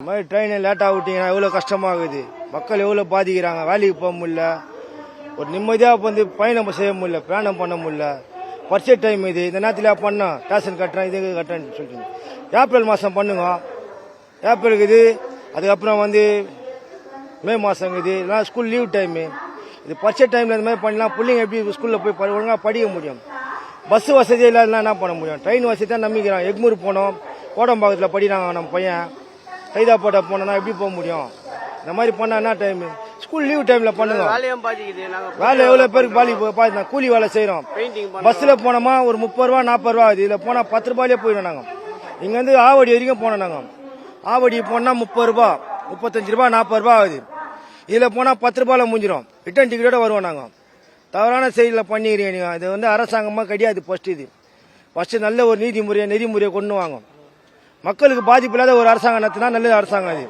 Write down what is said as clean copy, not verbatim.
இந்த மாதிரி ட்ரெயின் லேட்டாக விட்டீங்கன்னா எவ்வளோ கஷ்டமாகுது, மக்கள் எவ்வளோ பாதிக்கிறாங்க, வேலைக்கு போக முடியல, ஒரு நிம்மதியாக வந்து பயணம் செய்ய முடியல, பிரயாணம் பண்ண முடியல. பரிசை டைம் இது, இந்த நேரத்தில் பண்ணோம் ஸ்டேஷன் கட்டுறேன் இது கட்டுறேன்னு சொல்லிட்டு ஏப்ரல் மாதம் பண்ணுங்க, ஏப்ரலுக்கு இது. அதுக்கப்புறம் வந்து மே மாதம் இது, இதெல்லாம் ஸ்கூல் லீவ் டைமு. இது பரிசை டைமில் இந்த மாதிரி பண்ணலாம். பிள்ளைங்க எப்படி ஸ்கூலில் போய் ஒழுங்காக படிக்க முடியும்? பஸ் வசதி இல்லாதெல்லாம் என்ன பண்ண முடியும்? ட்ரெயின் வசதி தான் நம்பிக்கிறான். எக்மூர் போனோம், கோடம்பாக்கத்தில் படிக்கிறாங்க நம்ம பையன், கைதாப்பேட்டை போனோம்னா எப்படி போக முடியும்? இந்த மாதிரி பண்ணால் என்ன டைமு? ஸ்கூல் லீவ் டைமில் பண்ணுங்க. வேலை எவ்வளோ பேருக்கு பாதி கூலி வேலை செய்கிறோம். பஸ்ஸில் போனோமா ஒரு 30 ரூபா 40 ரூபா ஆகுது. இதில் போனால் 10 ரூபாயிலே போயிடும். நாங்கள் இங்கேருந்து ஆவடி வரைக்கும் போனோம். நாங்கள் ஆவடி போனால் 30 ரூபா 35 ரூபா 40 ரூபா ஆகுது. இதில் போனால் 10 ரூபாயில் முடிஞ்சிடும். ரிட்டர்ன் டிக்கெட்டோட வருவோம். நாங்கள் தவறான செயலில் பண்ணிக்கிறீங்க நீங்கள். இது வந்து அரசாங்கமாக கிடையாது. ஃபஸ்ட்டு நல்ல ஒரு நெறிமுறையை கொண்டு வாங்க. மக்களுக்கு பாதிப்பு இல்லாத ஒரு அரசாங்கம் நடத்தினா நல்லது அரசாங்கம் அது.